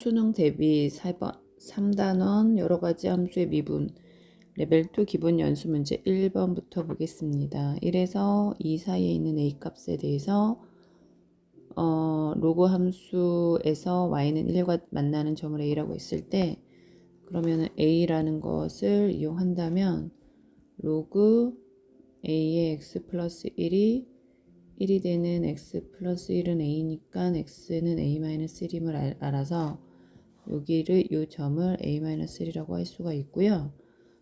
수능 대비 4번 3단원 여러가지 함수의 미분 레벨 2 기본 연수 문제 1번부터 보겠습니다. 1에서 2 사이에 있는 a 값에 대해서 로그 함수에서 y는 1과 만나는 점을 a라고 했을 때 그러면 a라는 것을 이용한다면 로그 a의 x 플러스 1이 1이 되는 x 플러스 1은 a니까 x는 a-1임을 알아서 여기를 이 점을 a-1이라고 할 수가 있고요.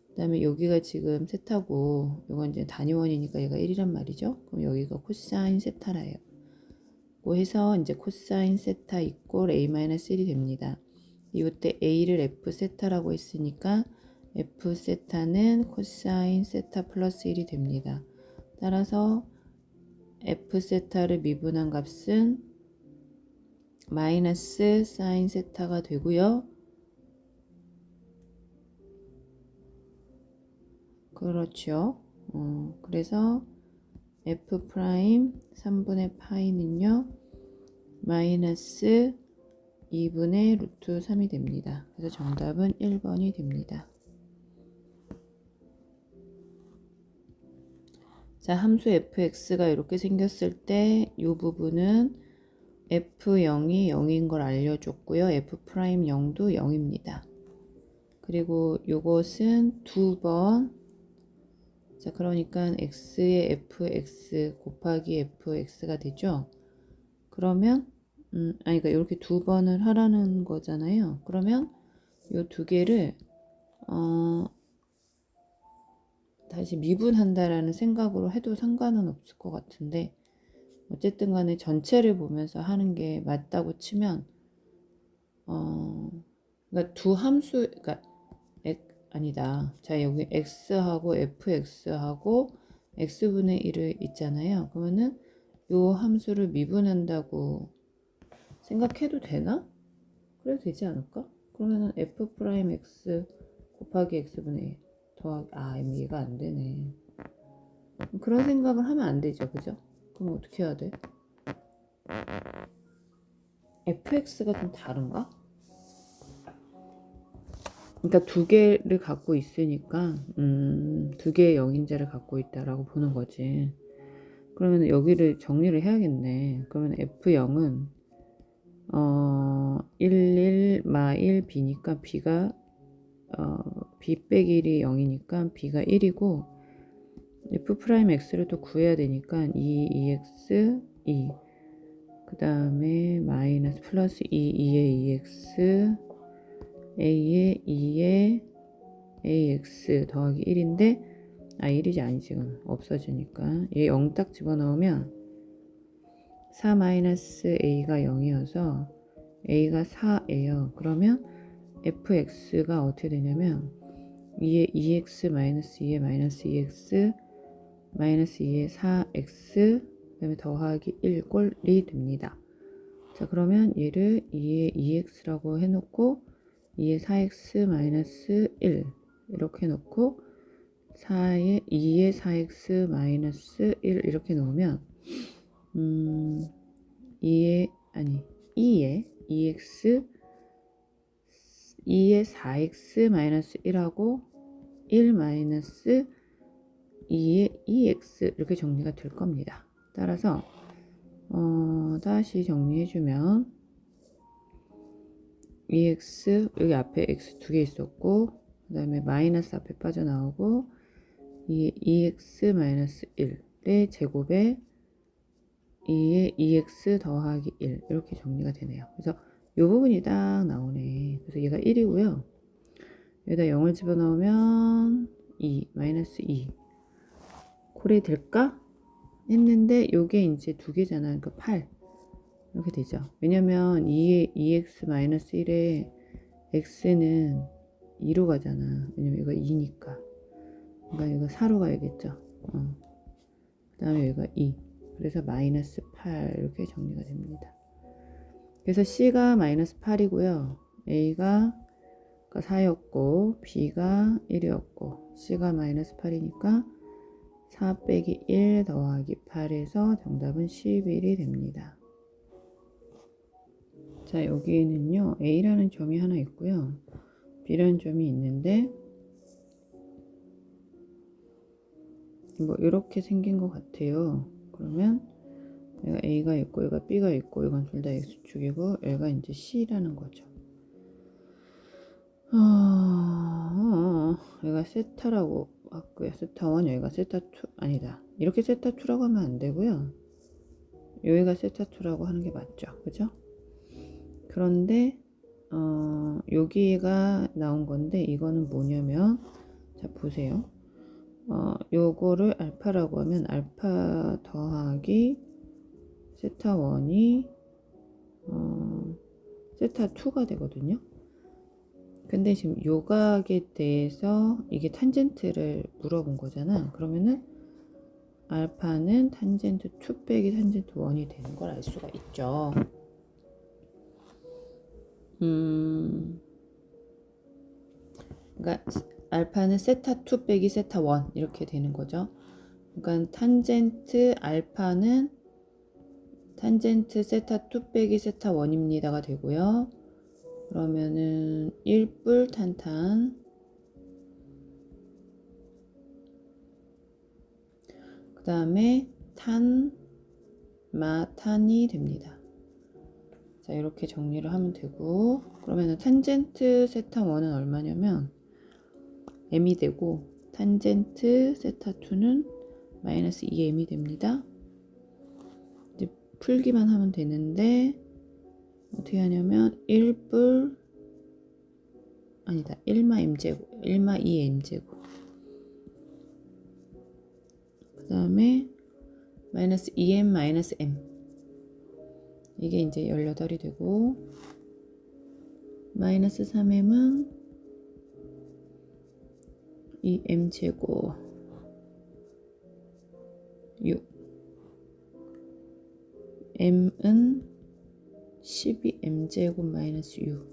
그 다음에 여기가 지금 세타고 이건 이제 단위원이니까 얘가 1이란 말이죠. 그럼 여기가 코사인 세타라요. 고 해서 이제 코사인 세타 이꼴 a-1이 됩니다. 이때 a를 f 세타라고 했으니까 f 세타는 코사인 세타 플러스 1이 됩니다. 따라서 f 세타를 미분한 값은 마이너스 사인 세타가 되고요. 그렇죠. 그래서 f 프라임 3분의 파이는요. 마이너스 2분의 루트 3이 됩니다. 그래서 정답은 1번이 됩니다. 자, 함수 fx가 이렇게 생겼을 때 이 부분은 f0이 0인 걸 알려줬고요. f'0도 0입니다. 그리고 이것은 2번. 자, 그러니까 x의 fx 곱하기 fx가 되죠. 그러면 그러니까 이렇게 2번을 하라는 거잖아요. 그러면 이 두 개를 다시 미분한다라는 생각으로 해도 상관은 없을 것 같은데 어쨌든 간에 전체를 보면서 하는 게 맞다고 치면 그러니까 두 함수 그러니까 아니다. 자, 여기 x하고 fx하고 x분의 1을 있잖아요. 그러면은 요 함수를 미분한다고 생각해도 되나? 그래도 되지 않을까? 그러면은 f'x 곱하기 x분의 1 더하기 이해가 안 되네. 그런 생각을 하면 안 되죠. 그죠? 그럼 어떻게 해야 돼? fx가 좀 다른가? 그러니까 두 개를 갖고 있으니까 두 개의 영인자를 갖고 있다라고 보는 거지. 그러면 여기를 정리를 해야겠네. 그러면 f0은 11 마 1 b니까 b가 b 빼기 1이 0이니까 b가 1이고 f'x를 또 구해야 되니까 2x 2 그 다음에 마이너스 플러스 2의 2x a의 2의 ax 더하기 1인데 1이지 아니지 이건 없어지니까 얘 0 딱 집어넣으면 4 마이너스 a가 0이어서 a가 4예요. 그러면 fx가 어떻게 되냐면 2의 2x 마이너스 2의 마이너스 2x 마이너스 2의 4x 그 다음에 더하기 1 꼴이 됩니다. 자, 그러면 얘를 2의 2x라고 해놓고 2의 4x 마이너스 1 이렇게 놓고 2의 4x 마이너스 1 이렇게 놓으면 2의 2x 2의 4x 마이너스 1하고 1 마이너스 2의 2x 이렇게 정리가 될 겁니다. 따라서 다시 정리해주면 2x 여기 앞에 x 두 개 있었고 그 다음에 마이너스 앞에 빠져나오고 2x 마이너스 1의 제곱에 2의 2x 더하기 1 이렇게 정리가 되네요. 그래서 이 부분이 딱 나오네. 그래서 얘가 1이고요. 여기다 0을 집어넣으면 2 마이너스 2 콜이 될까? 했는데 요게 이제 두 개잖아. 그러니까 8 이렇게 되죠. 왜냐면 2의 2x 마이너스 1에 x는 2로 가잖아. 왜냐면 이거 2니까. 그러니까 이거 4로 가야겠죠. 그 다음에 여기가 2. 그래서 마이너스 8 이렇게 정리가 됩니다. 그래서 C가 마이너스 8이고요. A가 4였고 B가 1이었고 C가 마이너스 8이니까 4 빼기 1 더하기 8에서 정답은 11이 됩니다. 자, 여기에는요, A라는 점이 하나 있고요. B라는 점이 있는데, 뭐, 이렇게 생긴 것 같아요. 그러면, 얘가 A가 있고, 얘가 B가 있고, 이건 둘 다 X축이고, 얘가 이제 C라는 거죠. 얘가 세타라고 했고요. 세타1, 여기가 세타2, 아니다. 이렇게 세타2라고 하면 안 되고요. 여기가 세타2라고 하는 게 맞죠. 그죠? 그런데, 여기가 나온 건데, 이거는 뭐냐면, 자, 보세요. 요거를 알파라고 하면, 알파 더하기 세타1이, 세타2가 되거든요. 근데 지금 요각에 대해서 이게 탄젠트를 물어본 거잖아. 그러면은 알파는 탄젠트 2 빼기 탄젠트 1이 되는 걸 알 수가 있죠. 그러니까 알파는 세타 2 빼기 세타 1 이렇게 되는 거죠. 그러니까 탄젠트 알파는 탄젠트 세타 2 빼기 세타 1입니다가 되고요. 그러면은 1뿔 탄탄, 그 다음에 탄, 마탄이 됩니다. 자, 이렇게 정리를 하면 되고, 그러면은 탄젠트 세타 1은 얼마냐면 m이 되고, 탄젠트 세타 2는 마이너스 2m이 됩니다. 이제 풀기만 하면 되는데, 어떻게 하냐면 1뿔 아니다 1마 m제곱 1마 2m제곱 그 다음에 마이너스 2m 마이너스 m 이게 이제 18이 되고 마이너스 3m은 2m제곱 6 m은 12m제곱 마이너스 6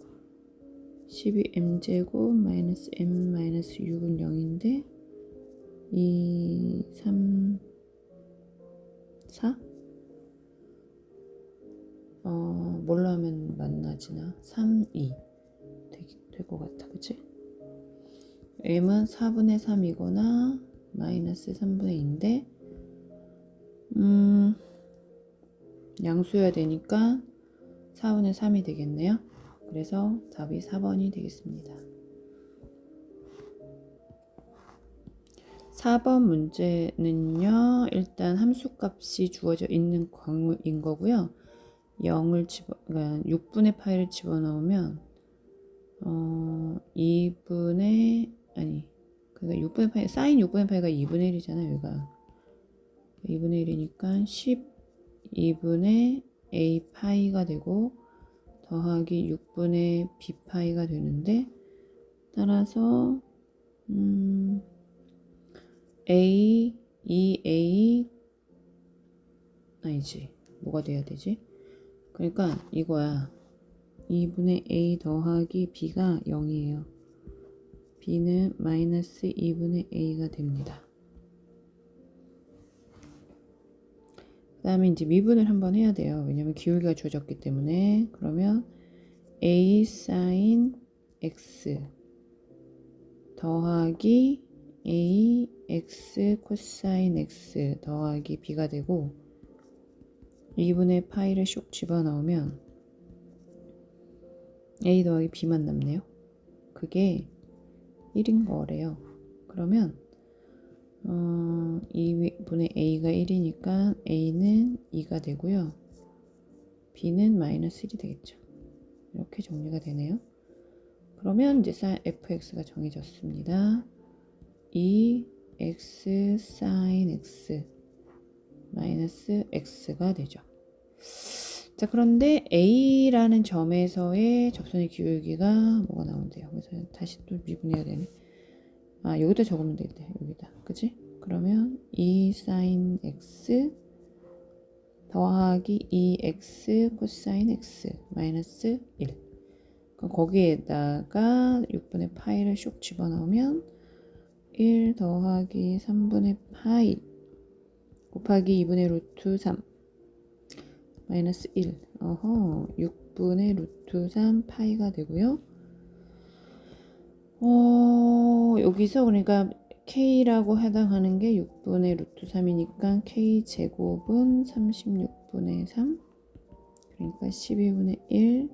12m제곱 마이너스 m 마이너스 6은 0인데 2, 3, 4? 뭘로 하면 만나지나? 3, 2 될 것 같아. 그치? m은 4분의 3이거나 마이너스 3분의 2인데 양수여야 되니까 4분의 3이 되겠네요. 그래서 답이 4번이 되겠습니다. 4번 문제는요. 일단 함수값이 주어져 있는 경우인 거고요. 0을 그러니까 6분의 파이를 집어넣으면 2분의 아니 그러니까 6분의 파이 사인 6분의 파이가 2분의 1이잖아요. 여기가 2분의 1이니까 12분의 a 파이가 되고 더하기 6분의 b 파이가 되는데 따라서 a 2a 아니지 뭐가 돼야 되지? 그러니까 이거야 2분의 a 더하기 b가 0이에요. b는 마이너스 2분의 a가 됩니다. 그 다음에 이제 미분을 한번 해야 돼요. 왜냐면 기울기가 주어졌기 때문에. 그러면 a sin x 더하기 a x 코사인 x 더하기 b가 되고 2분의 파이를 쇽 집어넣으면 a 더하기 b만 남네요. 그게 1인 거래요. 그러면 2분의 a가 1이니까 a는 2가 되고요. b는 마이너스 1이 되겠죠. 이렇게 정리가 되네요. 그러면 이제 fx가 정해졌습니다. 2x sin x 마이너스 x가 되죠. 자, 그런데 a라는 점에서의 접선의 기울기가 뭐가 나온대요. 그래서 다시 또 미분해야 되네. 여기다 적으면 되겠다. 여기다. 그치? 그러면 2 sin x 더하기 2x 코사인 x 마이너스 1. 그럼 거기에다가 6분의 파이를 쇽 집어넣으면 1 더하기 3분의 파이 곱하기 2분의 루트 3 마이너스 1. 6 6분의 루트 3 파이가 되고요. 여기서 그러니까 K라고 해당하는 게 6분의 루트 3이니까 K 제곱은 36분의 3, 그러니까 12분의 1,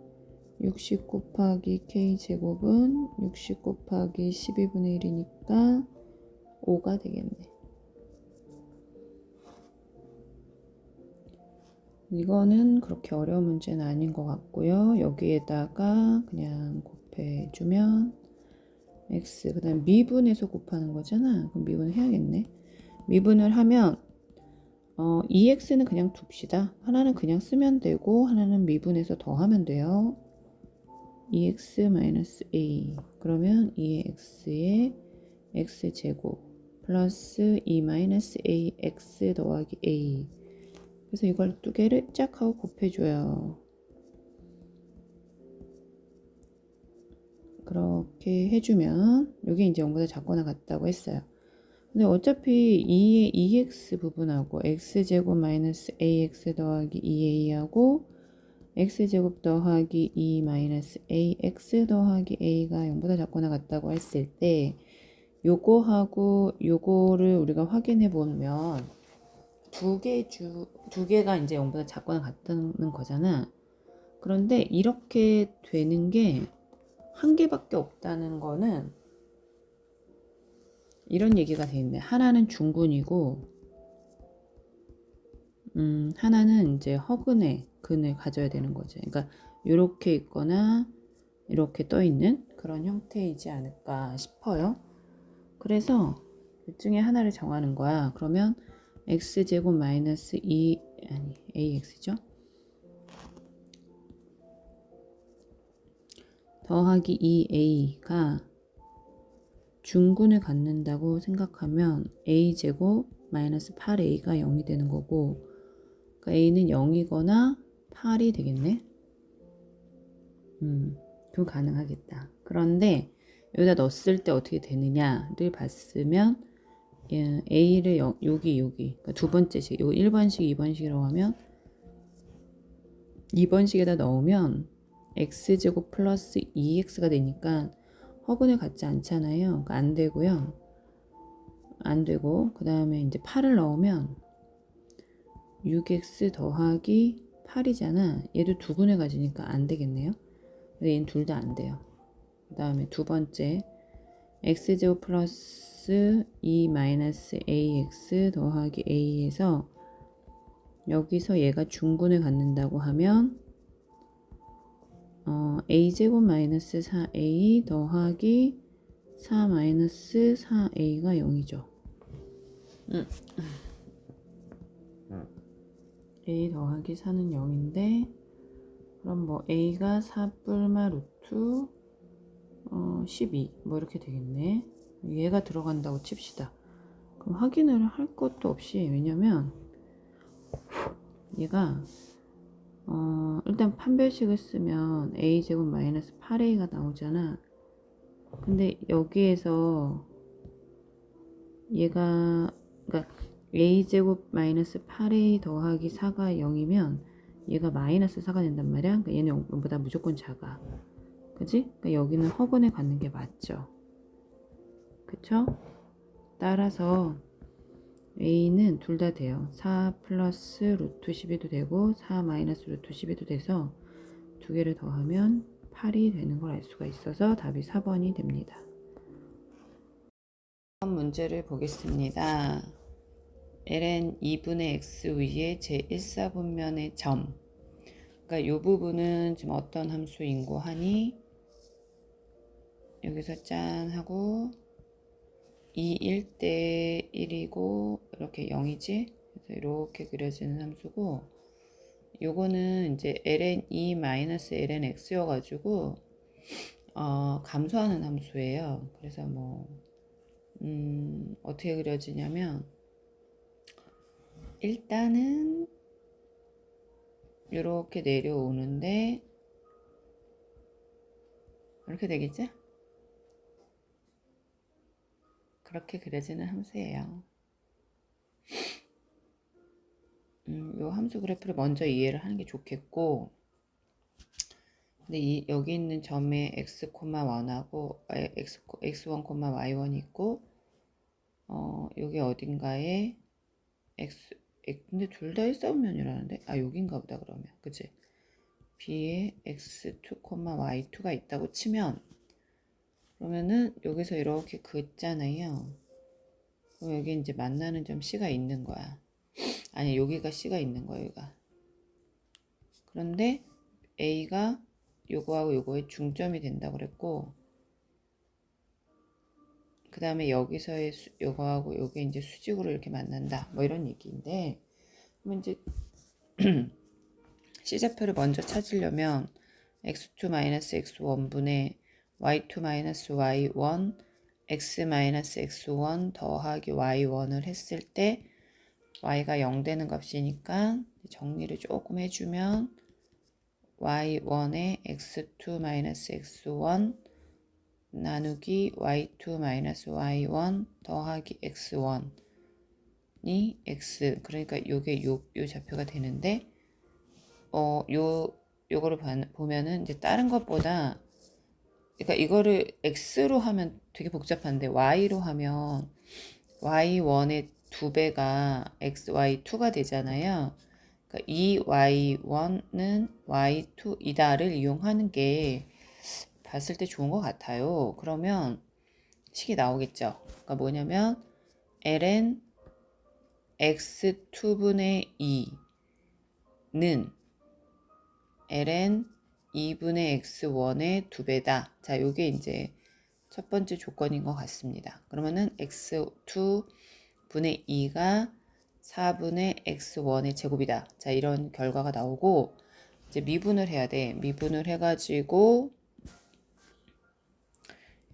60 곱하기 K 제곱은 60 곱하기 12분의 1이니까 5가 되겠네. 이거는 그렇게 어려운 문제는 아닌 것 같고요. 여기에다가 그냥 곱해주면 x, 그 다음 미분해서 곱하는 거잖아. 그럼 미분을 해야겠네. 미분을 하면 2x는 그냥 둡시다. 하나는 그냥 쓰면 되고 하나는 미분해서 더하면 돼요. 2x-a, 그러면 2x의 x제곱 플러스 2-ax 더하기 a. 그래서 이걸 두 개를 짝 하고 곱해줘요. 그렇게 해주면 이게 이제 0보다 작거나 같다고 했어요. 근데 어차피 2의 2x 부분하고 x제곱 마이너스 ax 더하기 2a하고 x제곱 더하기 2 마이너스 ax 더하기 a가 0보다 작거나 같다고 했을 때 요거하고 요거를 우리가 확인해 보면 두 개가 이제 0보다 작거나 같다는 거잖아. 그런데 이렇게 되는 게 한 개밖에 없다는 거는 이런 얘기가 돼 있네. 하나는 중근이고 하나는 이제 허근의 근을 가져야 되는 거죠. 그러니까 이렇게 있거나 이렇게 떠 있는 그런 형태이지 않을까 싶어요. 그래서 둘 중에 하나를 정하는 거야. 그러면 x제곱 마이너스 2 아니 ax죠. 더하기 2a가 중근을 갖는다고 생각하면 a제곱 마이너스 8a가 0이 되는 거고, 그러니까 a는 0이거나 8이 되겠네. 그럼 가능하겠다. 그런데 여기다 넣었을 때 어떻게 되느냐를 봤으면 a를 여기 그러니까 두 번째식, 요 1번식 2번식이라고 하면 2번식에다 넣으면 x제곱 플러스 2x가 되니까 허근을 갖지 않잖아요. 그러니까 안 되고요. 안 되고, 그 다음에 이제 8을 넣으면 6x 더하기 8이잖아. 얘도 두 근을 가지니까 안 되겠네요. 근데 얘는 둘 다 안 돼요. 그 다음에 두 번째, x제곱 플러스 2 마이너스 ax 더하기 a에서 여기서 얘가 중근을 갖는다고 하면 a제곱 마이너스 4a 더하기 4 마이너스 4a가 0이죠. a 더하기 4는 0인데 그럼 뭐 a가 4뿔마 루트 12 뭐 이렇게 되겠네. 얘가 들어간다고 칩시다. 그럼 확인을 할 것도 없이, 왜냐면 얘가 일단 판별식을 쓰면 a제곱 마이너스 8a가 나오잖아. 근데 여기에서 얘가 그러니까 a제곱 마이너스 8a 더하기 4가 0이면 얘가 마이너스 4가 된단 말이야. 그러니까 얘는 0보다 무조건 작아. 그지? 그러니까 여기는 허근에 갖는 게 맞죠. 그쵸? 따라서 a는 둘 다 돼요. 4 플러스 루트 12도 되고 4 마이너스 루트 12도 돼서 두 개를 더하면 8이 되는 걸 알 수가 있어서 답이 4번이 됩니다. 다음 문제를 보겠습니다. ln 2분의 x 위에 제1사분면의 점. 그러니까 이 부분은 지금 어떤 함수인고 하니 여기서 짠 하고 2 1대 1이고 이렇게 0이지. 그래서 이렇게 그려지는 함수고, 요거는 이제 ln 2 마이너스 ln x여가지고 감소하는 함수예요. 그래서 뭐 어떻게 그려지냐면 일단은 이렇게 내려오는데 이렇게 되겠죠? 그렇게 그려지는 함수예요. 요 함수 그래프를 먼저 이해를 하는 게 좋겠고, 근데 여기 있는 점에 x, 1하고 x1, y1이 있고 여기 어딘가에 근데 둘 다 일사분면이라는데? 여긴가 보다 그러면. 그치? b에 x2, y2가 있다고 치면 그러면은 여기서 이렇게 긋잖아요. 그럼 여기 이제 만나는 점 C가 있는 거야. 아니 여기가 C가 있는 거야 여기가. 그런데 A가 요거하고 요거의 중점이 된다고 그랬고 그 다음에 여기서의 요거하고 요게 이제 수직으로 이렇게 만난다 뭐 이런 얘기인데 그러면 이제 C좌표를 먼저 찾으려면 x2-x1분의 y2-y1 x-x1 더하기 y1을 했을 때 y가 0 되는 값이니까 정리를 조금 해주면 y1에 x2-x1 나누기 y2-y1 더하기 x1이 x 그러니까 요게 요 좌표가 되는데 요거를 보면은 이제 다른 것보다 그러니까 이거를 x로 하면 되게 복잡한데 y로 하면 y1의 2배가 xy2가 되잖아요. 그러니까 이 y1은 y2이다를 이용하는 게 봤을 때 좋은 것 같아요. 그러면 식이 나오겠죠. 그러니까 뭐냐면 ln x2분의 2는 ln 2분의 x1의 2배다. 자, 요게 이제 첫 번째 조건인 것 같습니다. 그러면은 x2분의 2가 4분의 x1의 제곱이다. 자, 이런 결과가 나오고 이제 미분을 해야 돼. 미분을 해가지고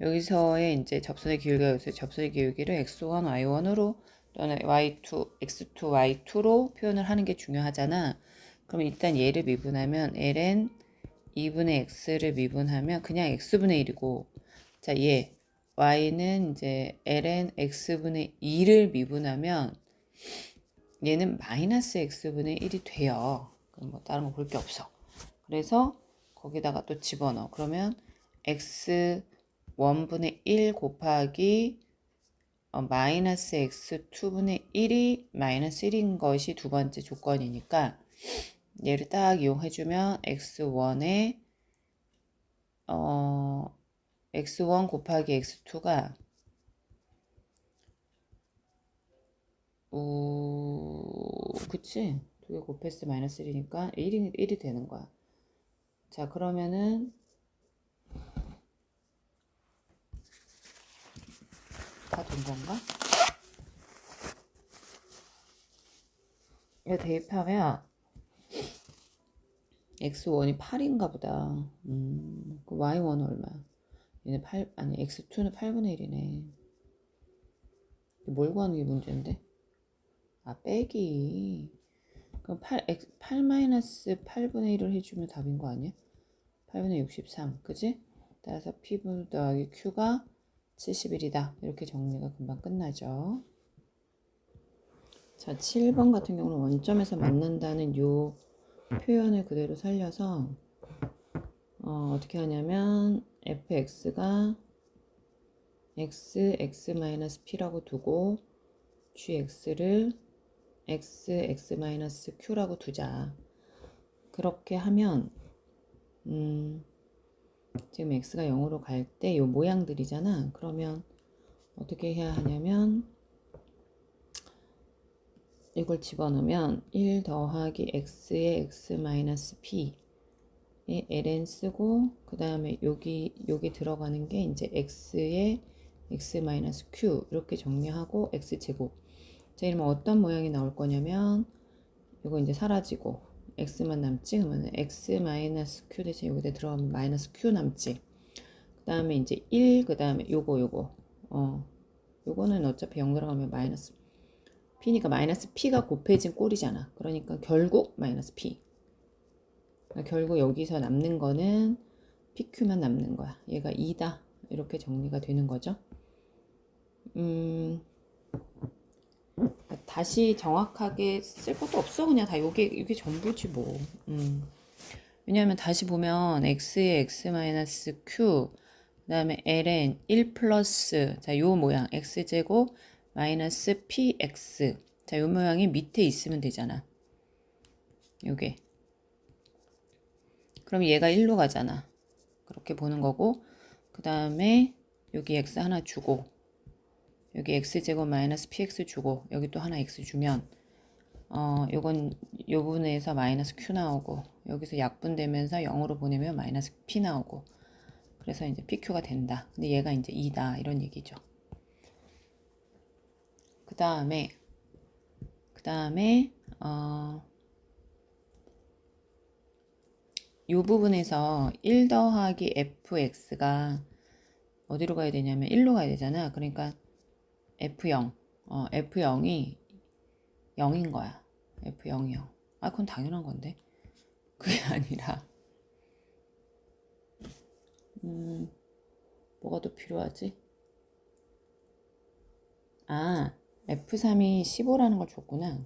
여기서의 이제 접선의 기울기가 여기서 접선의 기울기를 x1, y1으로 또는 y2, x2, y2로 표현을 하는 게 중요하잖아. 그럼 일단 얘를 미분하면 ln 2분의 x를 미분하면 그냥 x분의 1이고 자, 얘 y는 이제 ln x분의 2를 미분하면 얘는 마이너스 x분의 1이 돼요. 그럼 뭐 다른 거 볼 게 없어. 그래서 거기다가 또 집어넣어. 그러면 x 1분의 1 곱하기 마이너스 x2분의 1이 마이너스 1인 것이 두 번째 조건이니까 얘를 딱 이용해주면 x1에 x1 곱하기 x2가 그치? 두 개 곱했을 마이너스 1이니까 1이 되는 거야. 자, 그러면은 다 된 건가? 이거 대입하면 x1이 8인가 보다. 그 y1은 얼마야? 얘는 8, 아니 x2는 8분의 1이네. 뭘 구하는 게 문제인데? 빼기. 그럼 8 마이너스 8분의 1을 해주면 답인 거 아니야? 8분의 63, 그지? 따라서 P분 더하기 Q가 71이다. 이렇게 정리가 금방 끝나죠. 자, 7번 같은 경우는 원점에서 만난다는 요 표현을 그대로 살려서 어떻게 하냐면 fx가 x-p라고 두고 gx를 x-q라고 두자. 그렇게 하면 지금 x가 0으로 갈 때 요 모양들이잖아. 그러면 어떻게 해야 하냐면 이걸 집어넣으면 1 더하기 x의 x-p에 ln 쓰고 그 다음에 여기 들어가는 게 이제 x의 x-q 이렇게 정리하고 x제곱. 자, 이러면 어떤 모양이 나올 거냐면 이거 이제 사라지고 x만 남지. 그러면 x-q 대신 여기다 들어가면 마이너스 q 남지. 그 다음에 이제 1, 그 다음에 요거는 어차피 0 들어가면 마이너스 p니까 마이너스 p가 곱해진 꼴이잖아. 그러니까 결국 마이너스 p. 그러니까 결국 여기서 남는 거는 pq만 남는 거야. 얘가 2다. 이렇게 정리가 되는 거죠. 다시 정확하게 쓸 것도 없어. 그냥 다 요게 전부지 뭐. 왜냐하면 다시 보면 x에 x 마이너스 q 그 다음에 ln 1 플러스 자 요 모양 x제곱 마이너스 px 자 요 모양이 밑에 있으면 되잖아. 요게 그럼 얘가 1로 가잖아. 그렇게 보는 거고 그 다음에 여기 x 하나 주고 여기 x제곱 마이너스 px 주고 여기 또 하나 x 주면 요건 요 부분에서 마이너스 q 나오고 여기서 약분되면서 0으로 보내면 마이너스 p 나오고 그래서 이제 pq가 된다. 근데 얘가 이제 2다 이런 얘기죠. 그 다음에 요 부분에서 1 더하기 fx가 어디로 가야 되냐면 1로 가야 되잖아. 그러니까 f0 f0이 0인 거야. f0이 0. 아 그건 당연한 건데 그게 아니라 뭐가 더 필요하지? 아 f3이 15라는 걸 줬구나.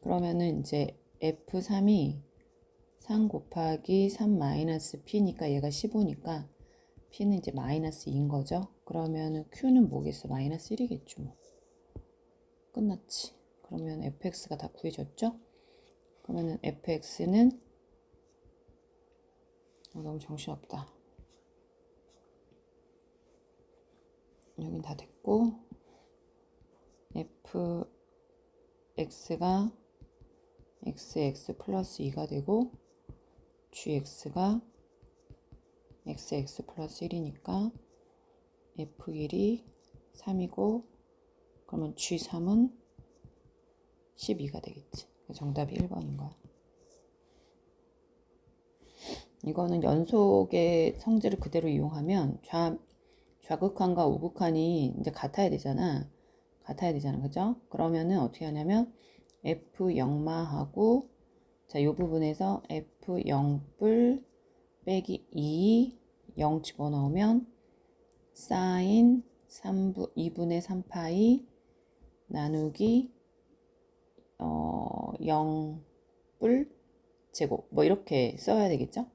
그러면은 이제 f3이 3 곱하기 3 마이너스 p니까 얘가 15니까 p는 이제 마이너스 2인 거죠. 그러면은 q는 뭐겠어? 마이너스 1이겠죠. 뭐. 끝났지. 그러면 fx가 다 구해졌죠? 그러면은 fx는 너무 정신없다. 여긴 다 됐고 fx가 xx 플러스 2가 되고 gx가 xx 플러스 1이니까 f1이 3이고 그러면 g3은 12가 되겠지. 정답이 1번인 거야. 이거는 연속의 성질을 그대로 이용하면 좌극한과 우극한이 이제 같아야 되잖아. 그죠? 그러면은 어떻게 하냐면 f0마하고 자, 요 부분에서 f0뿔 빼기 2 0 집어넣으면 사인 2분의 3파이 나누기 0뿔 제곱 뭐 이렇게 써야 되겠죠?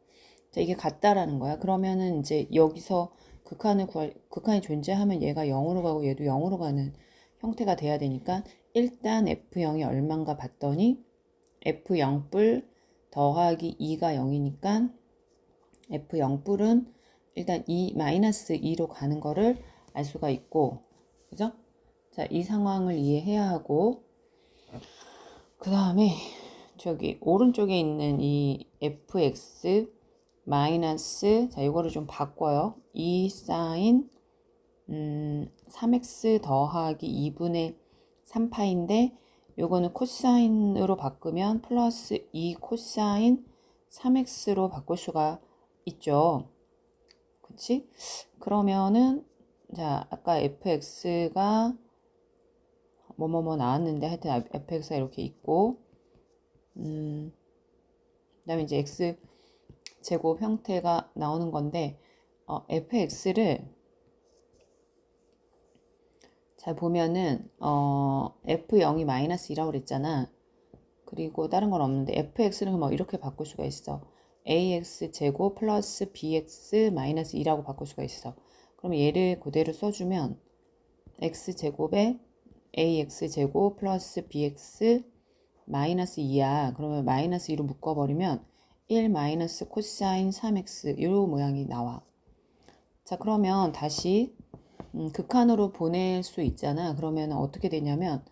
자, 이게 같다라는 거야. 그러면은 이제 여기서 극한이 존재하면 얘가 0으로 가고 얘도 0으로 가는 형태가 돼야 되니까 일단 f0이 얼만가 봤더니 f0뿔 더하기 2가 0이니까 f0뿔은 일단 마이너스 2로 가는 거를 알 수가 있고 그죠? 자, 이 상황을 이해해야 하고 그 다음에 저기 오른쪽에 있는 이 fx 마이너스 자 이거를 좀 바꿔요. 2 사인 3x 더하기 2분의 3파인데 요거는 코사인으로 바꾸면 플러스 2 코사인 3x로 바꿀 수가 있죠. 그치? 그러면은 자 아까 fx가 뭐뭐뭐 나왔는데 하여튼 fx가 이렇게 있고 그 다음에 이제 x 제곱 형태가 나오는 건데 fx를 잘 보면은 f0이 마이너스 2라고 그랬잖아. 그리고 다른 건 없는데 fx는 뭐 이렇게 바꿀 수가 있어. ax 제곱 플러스 bx 마이너스 2라고 바꿀 수가 있어. 그럼 얘를 그대로 써주면 x 제곱에 ax 제곱 플러스 bx 마이너스 2야. 그러면 마이너스 2로 묶어버리면 1 마이너스 코사인 3x 이 모양이 나와. 자 그러면 다시 극한으로 보낼 수 있잖아. 그러면 어떻게 되냐면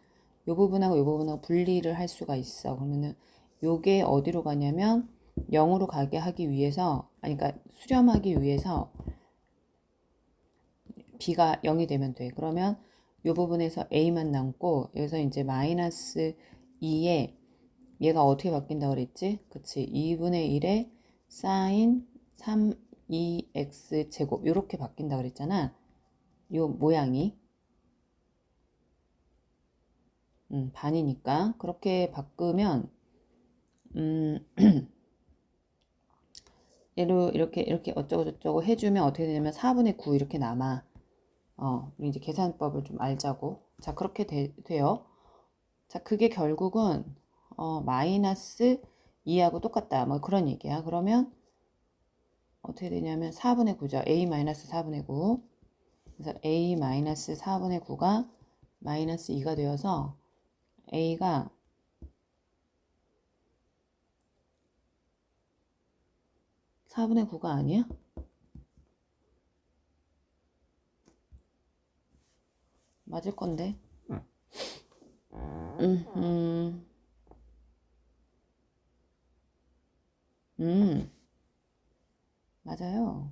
요 부분하고 요 부분하고 분리를 할 수가 있어. 그러면은 요게 어디로 가냐면 0으로 가게 하기 위해서 아니 그러니까 수렴하기 위해서 b가 0이 되면 돼. 그러면 요 부분에서 a만 남고 여기서 이제 마이너스 2에 얘가 어떻게 바뀐다고 그랬지? 그치 2분의 1에 사인 3 2x 제곱 요렇게 바뀐다고 그랬잖아. 요 모양이 반이니까 그렇게 바꾸면 얘로 이렇게 어쩌고 저쩌고 해주면 어떻게 되냐면 4분의 9 이렇게 남아. 우리 이제 계산법을 좀 알자고. 자 그렇게 돼요. 자 그게 결국은 마이너스 2하고 똑같다. 뭐 그런 얘기야. 그러면 어떻게 되냐면 4분의 9죠. a-4분의 9. 그래서 a-4분의 9가 마이너스 2가 되어서 a가 4분의 9가 아니야? 맞을 건데. 음, 음, 맞아요.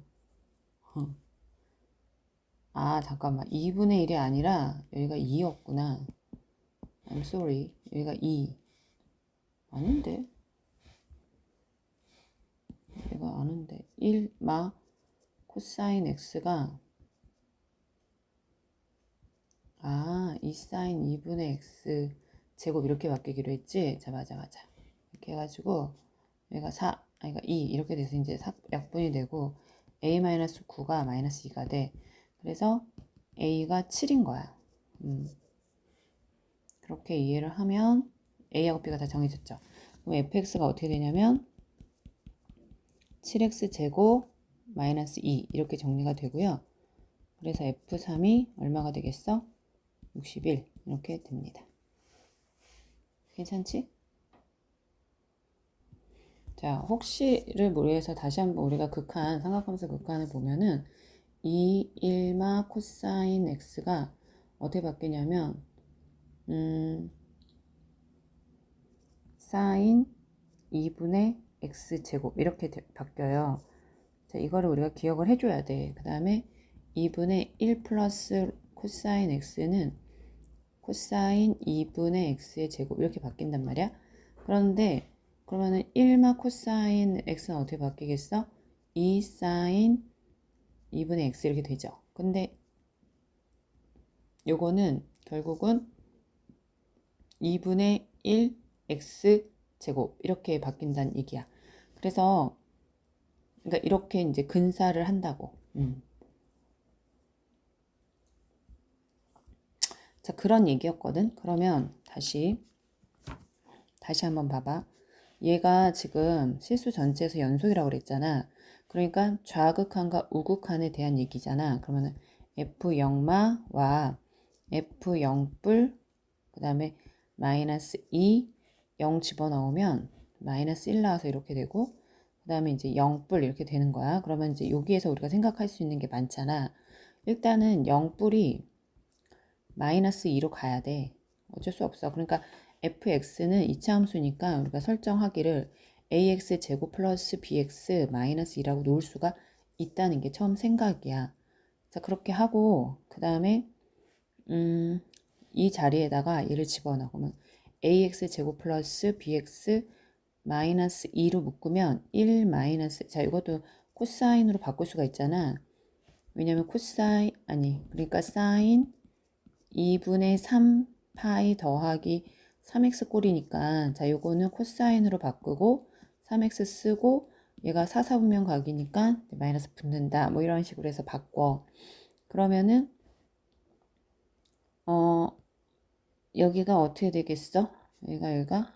아, 잠깐만. 2분의 1이 아니라 여기가 2였구나. I'm sorry. 여기가 2. 아닌데? 내가 아는데. 1마 코사인 x가 2 사인 2분의 x 제곱 이렇게 바뀌기로 했지? 자, 맞아. 이렇게 해가지고 여기가 4, 그러니까 2 이렇게 돼서 이제 약분이 되고 a-9가 마이너스 2가 돼. 그래서 a가 7인 거야. 그렇게 이해를 하면 a하고 b가 다 정해졌죠. 그럼 fx가 어떻게 되냐면 7x 제곱 마이너스 2 이렇게 정리가 되고요. 그래서 f3이 얼마가 되겠어? 61 이렇게 됩니다. 괜찮지? 자, 혹시를 모르해서 다시 한번 우리가 극한, 삼각함수 극한을 보면은 2, 1마 코사인 x가 어떻게 바뀌냐면 사인 2분의 x제곱 이렇게 바뀌어요. 자, 이거를 우리가 기억을 해줘야 돼. 그 다음에 2분의 1 플러스 코사인 x는 코사인 2분의 x의 제곱 이렇게 바뀐단 말이야. 그런데 그러면은 1마 코사인 x는 어떻게 바뀌겠어? 2 사인 2분의 x 이렇게 되죠. 근데 요거는 결국은 2분의 1 x 제곱 이렇게 바뀐다는 얘기야. 그래서 그러니까 이렇게 이제 근사를 한다고. 자, 그런 얘기였거든. 그러면 다시 한번 봐봐. 얘가 지금 실수 전체에서 연속이라고 그랬잖아. 그러니까 좌극한과 우극한에 대한 얘기잖아. 그러면은 F0마와 F0뿔 그 다음에 마이너스 2, 0 집어넣으면 마이너스 1 나와서 이렇게 되고 그 다음에 이제 0뿔 이렇게 되는 거야. 그러면 이제 여기에서 우리가 생각할 수 있는 게 많잖아. 일단은 0뿔이 마이너스 2로 가야 돼. 어쩔 수 없어. 그러니까 fx는 이차함수니까 우리가 설정하기를 ax 제곱 플러스 bx 마이너스 2라고 놓을 수가 있다는 게 처음 생각이야. 자, 그렇게 하고 그 다음에 이 자리에다가 얘를 집어넣으면 ax 제곱 플러스 bx 마이너스 2로 묶으면 1 마이너스 자, 이것도 코사인으로 바꿀 수가 있잖아. 왜냐면 코사인 그러니까 사인 2분의 3 파이 더하기 3x 꼴이니까 자 요거는 코사인으로 바꾸고 3x 쓰고 얘가 4, 4분면 각이니까 마이너스 붙는다 뭐 이런 식으로 해서 바꿔. 그러면은 여기가 어떻게 되겠어? 여기가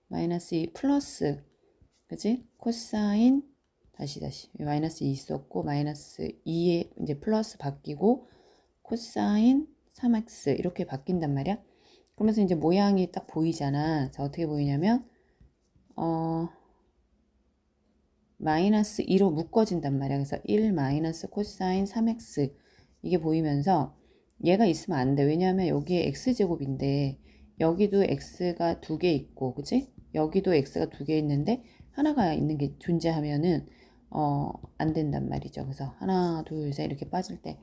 마이너스 2 플러스 그지? 코사인 다시 마이너스 2 있었고 마이너스 2에 이제 플러스 바뀌고 코사인 3x 이렇게 바뀐단 말이야. 그러면서 이제 모양이 딱 보이잖아. 자, 어떻게 보이냐면 마이너스 2로 묶어진단 말이야. 그래서 1 마이너스 코사인 3x 이게 보이면서 얘가 있으면 안 돼. 왜냐하면 여기에 x제곱인데 여기도 x가 두 개 있고 그치? 여기도 x가 두 개 있는데 하나가 있는 게 존재하면은 안 된단 말이죠. 그래서 하나 둘 셋 이렇게 빠질 때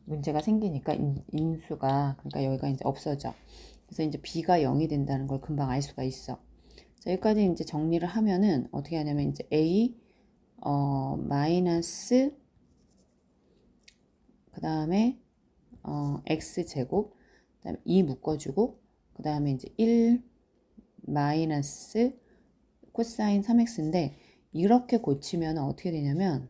문제가 생기니까 인수가 그러니까 여기가 이제 없어져. 그래서 이제 b가 0이 된다는 걸 금방 알 수가 있어. 자, 여기까지 이제 정리를 하면은 어떻게 하냐면 이제 a 마이너스 그 다음에 x 제곱 그 다음에 2 묶어주고 그 다음에 이제 1 마이너스 코사인 3x인데 이렇게 고치면 어떻게 되냐면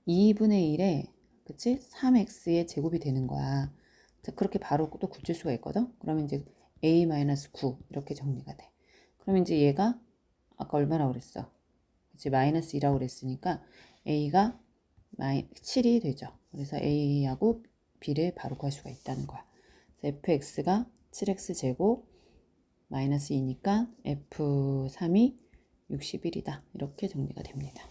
2분의 1에 그치? 3x의 제곱이 되는 거야. 자, 그렇게 바로 또 굳힐 수가 있거든. 그러면 이제 a-9 이렇게 정리가 돼. 그러면 이제 얘가 아까 얼마라고 그랬어? 그치, 마이너스 2라고 그랬으니까 a가 7이 되죠. 그래서 a하고 b를 바로 구할 수가 있다는 거야. 그래서 fx가 7x 제곱 마이너스 2니까 f3이 61이다. 이렇게 정리가 됩니다.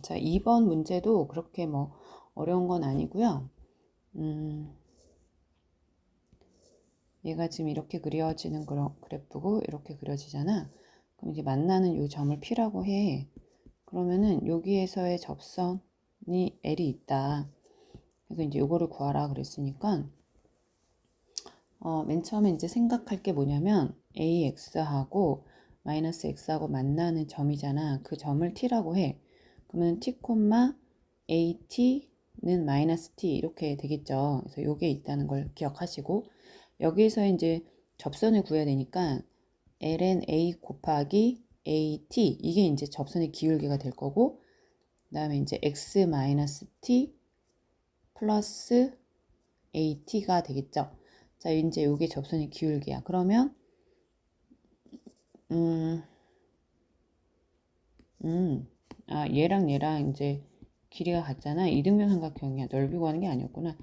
자, 2번 문제도 그렇게 뭐 어려운 건 아니고요. 얘가 지금 이렇게 그려지는 그런 그래프고 이렇게 그려지잖아. 그럼 이제 만나는 요 점을 P라고 해. 그러면은 여기에서의 접선이 L이 있다. 그래서 이제 요거를 구하라 그랬으니까 맨 처음에 이제 생각할 게 뭐냐면 AX하고 마이너스 X하고 만나는 점이잖아. 그 점을 T라고 해. 그러면 T, AT는 마이너스 T 이렇게 되겠죠. 그래서 요게 있다는 걸 기억하시고 여기에서 이제 접선을 구해야 되니까 ln a 곱하기 at 이게 이제 접선의 기울기가 될 거고 그 다음에 이제 x 마이너스 t 플러스 at가 되겠죠. 자, 이제 이게 접선의 기울기야. 그러면 얘랑 얘랑 이제 길이가 같잖아. 이등변 삼각형이야. 넓이 구하는 게 아니었구나.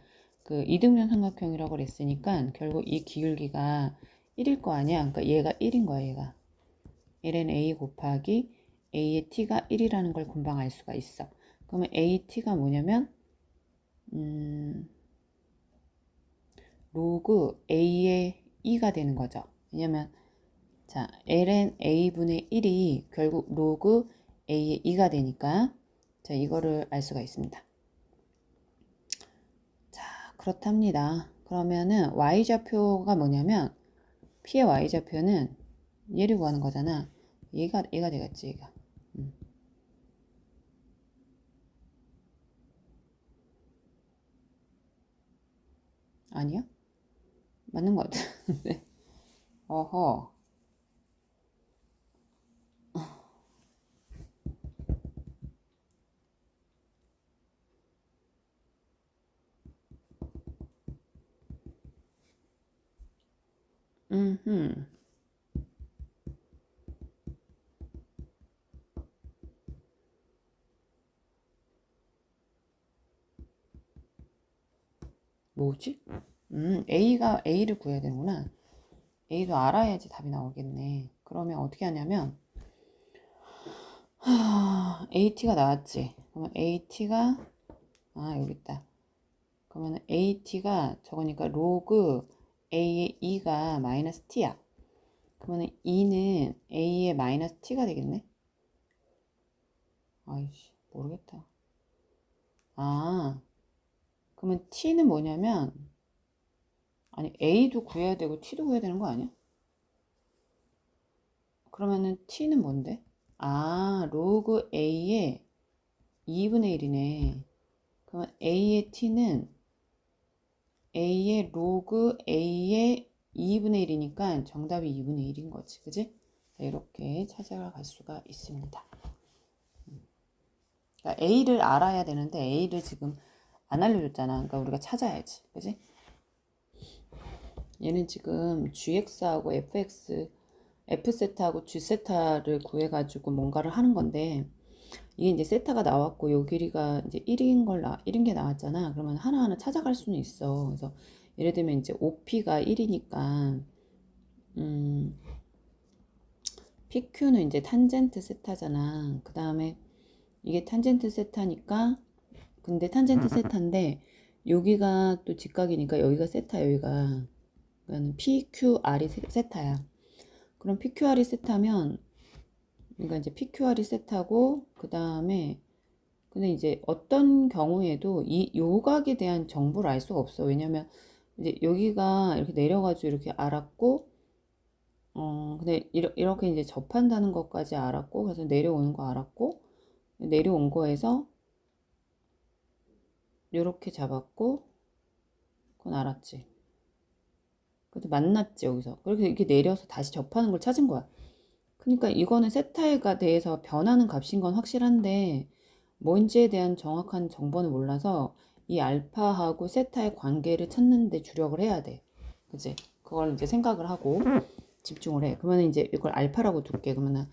그 이등변 삼각형이라고 그랬으니까 결국 이 기울기가 1일 거 아니야. 그러니까 얘가 1인 거야, 얘가. ln a 곱하기 a의 t가 1이라는 걸 금방 알 수가 있어. 그러면 at가 뭐냐면 로그 a의 2가 되는 거죠. 왜냐면 자, ln a분의 1이 결국 로그 a의 2가 되니까 자, 이거를 알 수가 있습니다. 자, 그렇답니다. 그러면은 y좌표가 뭐냐면 p의 y좌표는 얘를 구하는 거잖아. 얘가 되겠지, 얘가. 아니야? 맞는 것 같은데. 어허. 음. 뭐지? A를 구해야 되는구나. A도 알아야지 답이 나오겠네. 그러면 어떻게 하냐면, AT가 나왔지. 그러면 AT가, 여기 있다. 그러면 AT가 저거니까 로그 A의 2가 마이너스 T야. 그러면 2는 A의 마이너스 T가 되겠네? 아이씨, 모르겠다. 그러면 T는 뭐냐면, 아니, A도 구해야 되고 T도 구해야 되는 거 아니야? 그러면은 T는 뭔데? 로그 A의 2분의 1이네. 그러면 A의 T는 A의 로그 A의 2분의 1이니까 정답이 2분의 1인 거지. 그지? 이렇게 찾아갈 수가 있습니다. 그러니까 A를 알아야 되는데 A를 지금 안 알려줬잖아. 그러니까 우리가 찾아야지. 그지? 얘는 지금 GX하고 FX, F세타하고 G세타를 구해가지고 뭔가를 하는 건데 이게 이제 세타가 나왔고 요 길이가 이제 1인 게 나왔잖아. 그러면 하나하나 찾아갈 수는 있어. 그래서 예를 들면 이제 OP가 1이니까 PQ는 이제 탄젠트 세타잖아. 그 다음에 이게 탄젠트 세타니까 근데 탄젠트 세타인데 여기가 또 직각이니까 여기가 세타 여기가 그러니까 PQR이 세타야. 그럼 PQR이 세타면 그러니까 이제 PQR이 세타고 그 다음에 근데 이제 어떤 경우에도 이 요각에 대한 정보를 알 수가 없어. 왜냐면 이제 여기가 이렇게 내려가지고 이렇게 알았고 근데 이렇게 이제 접한다는 것까지 알았고 그래서 내려오는 거 알았고 내려온 거에서 이렇게 잡았고 그건 알았지. 그래서 만났지 여기서. 그렇게 이렇게 내려서 다시 접하는 걸 찾은 거야. 그러니까 이거는 세타에 대해서 변하는 값인 건 확실한데 뭔지에 대한 정확한 정보는 몰라서 이 알파하고 세타의 관계를 찾는 데 주력을 해야 돼. 그치? 그걸 이제 생각을 하고 집중을 해. 그러면 이제 이걸 알파라고 둘게. 그러면은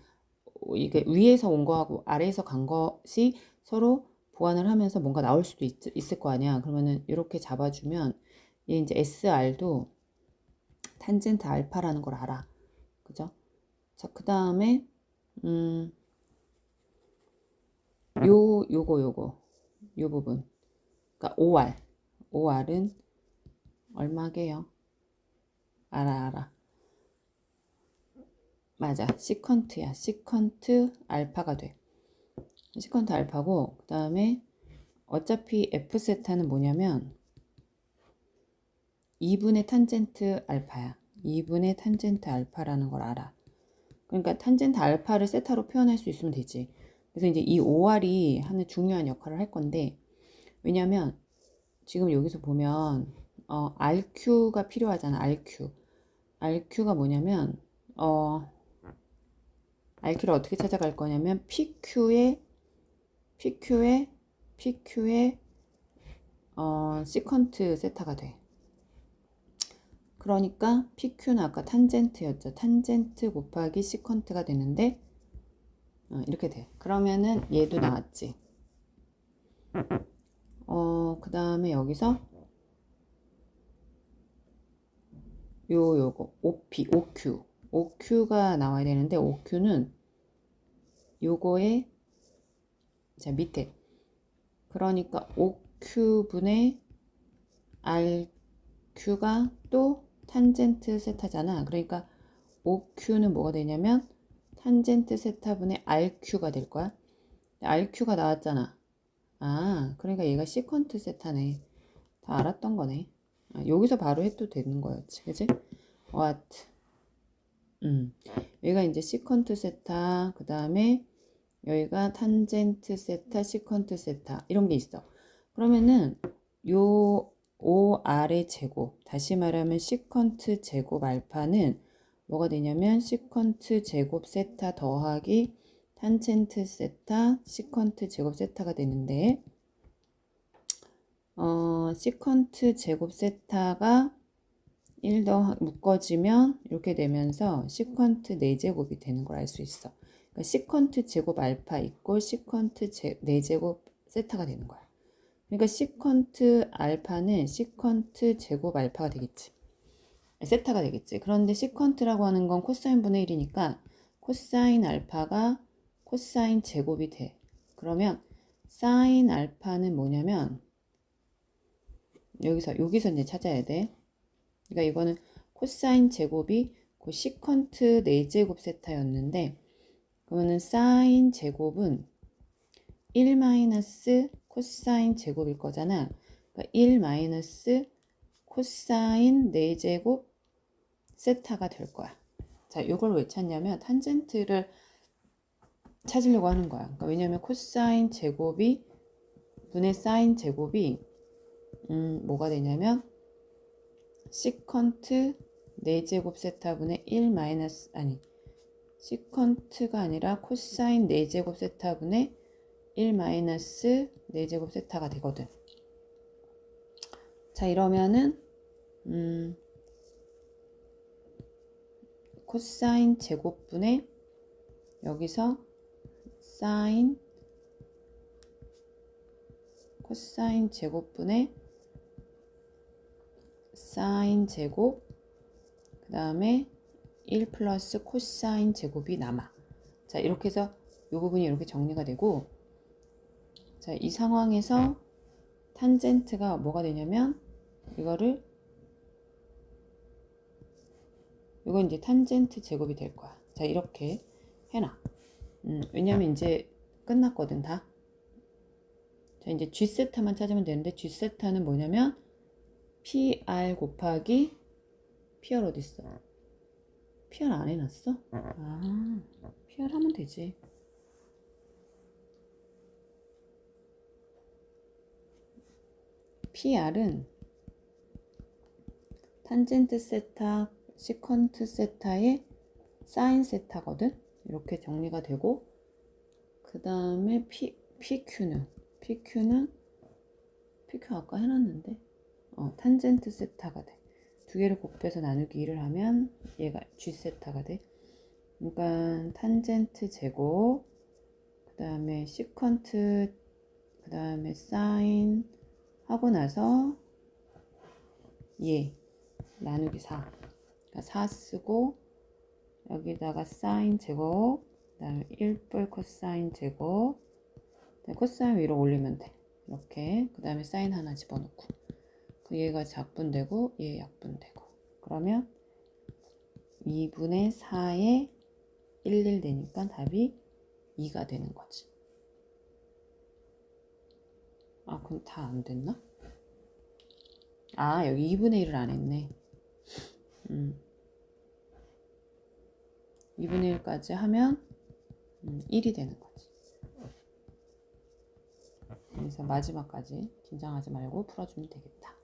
이게 위에서 온 거하고 아래에서 간 것이 서로 보완을 하면서 뭔가 나올 수도 있을 거 아니야. 그러면은 이렇게 잡아주면 얘 이제 SR도 탄젠트 알파라는 걸 알아. 그죠? 자, 그 다음에 요거 요 부분. 그러니까 OR은 얼마게요? 알아. 맞아. 시컨트야. 시컨트 알파가 돼. 시컨트 알파고, 그 다음에 어차피 F세타는 뭐냐면 2분의 탄젠트 알파야. 2분의 탄젠트 알파라는 걸 알아. 그러니까 탄젠트 알파를 세타로 표현할 수 있으면 되지. 그래서 이제 이 OR이 하는 중요한 역할을 할 건데, 왜냐면 지금 여기서 보면 RQ가 필요하잖아. RQ가 뭐냐면 RQ를 어떻게 찾아갈 거냐면 PQ의 시컨트 세타가 돼. 그러니까 PQ는 아까 탄젠트였죠. 탄젠트 곱하기 시컨트가 되는데 이렇게 돼. 그러면은 얘도 나왔지. 그 다음에 여기서 요거 OQ가 나와야 되는데 OQ는 요거에 자 밑에 그러니까 OQ분의 RQ가 또 탄젠트 세타잖아. 그러니까 OQ는 뭐가 되냐면 탄젠트 세타분의 RQ가 될 거야. RQ가 나왔잖아. 아, 그러니까 얘가 시컨트 세타네. 다 알았던 거네. 여기서 바로 해도 되는 거였지. 그치? what? 여기가 이제 시컨트 세타, 그 다음에 여기가 탄젠트 세타, 시컨트 세타 이런 게 있어. 그러면은 요 OR의 제곱, 다시 말하면 시컨트 제곱 알파는 뭐가 되냐면 시컨트 제곱 세타 더하기 탄젠트 세타, 시컨트 제곱 세타가 되는데 시컨트 제곱 세타가 1 더 묶어지면 이렇게 되면서 시컨트 4제곱이 되는 걸 알 수 있어. 그러니까 시컨트 제곱 알파 있고 시컨트 4제곱 세타가 되는 거야. 그러니까 시컨트 알파는 시컨트 제곱 알파가 되겠지. 세타가 되겠지. 그런데 시컨트라고 하는 건 코사인 분의 1이니까 코사인 알파가 코사인 제곱이 돼. 그러면 사인 알파는 뭐냐면 여기서 이제 찾아야 돼. 그러니까 이거는 코사인 제곱이 그 시컨트 4제곱 세타였는데 그러면은 사인 제곱은 1 마이너스 코사인 제곱일 거잖아. 그러니까 1 마이너스 코사인 4제곱 세타가 될 거야. 자, 이걸 왜 찾냐면 탄젠트를 찾으려고 하는 거야. 그러니까 왜냐면 코사인 제곱이 분의 사인 제곱이 뭐가 되냐면 시컨트 4제곱 세타분의 1 마이너스 아니 시컨트가 아니라 코사인 4제곱 세타분의 1 마이너스 4제곱 세타가 되거든. 자, 이러면은 코사인 제곱분의 여기서 사인 코사인 제곱분의 사인 제곱 그 다음에 1 플러스 코사인 제곱이 남아. 자, 이렇게 해서 이 부분이 이렇게 정리가 되고 자, 이 상황에서 탄젠트가 뭐가 되냐면 이거를 이건 이제 탄젠트 제곱이 될 거야. 자, 이렇게 해놔. 왜냐면 이제 끝났거든 다. 자, 이제 G 세타만 찾으면 되는데 G 세타는 뭐냐면 PR 곱하기 PR 어딨어? PR 안 해놨어? 아, PR 하면 되지. PR은 탄젠트 세타, 시컨트 세타의 사인 세타거든. 이렇게 정리가 되고 그 다음에 PQ는 PQ 아까 해놨는데 탄젠트 세타가 돼. 두 개를 곱해서 나누기 2를 하면 얘가 G세타가 돼. 그러니까 탄젠트 제곱, 그 다음에 시컨트, 그 다음에 사인 하고 나서 얘 나누기 4. 그러니까 4 쓰고 여기다가 사인 제곱, 그 다음에 1뿔 코사인 제곱, 코사인 위로 올리면 돼. 이렇게. 그 다음에 사인 하나 집어넣고. 그 얘가 작분되고 얘 약분되고. 그러면 2분의 4에 11 되니까 답이 2가 되는 거지. 아, 그럼 다 안 됐나? 아, 여기 2분의 1을 안 했네. 2분의 1까지 하면 1이 되는 거지. 그래서 마지막까지 긴장하지 말고 풀어주면 되겠다.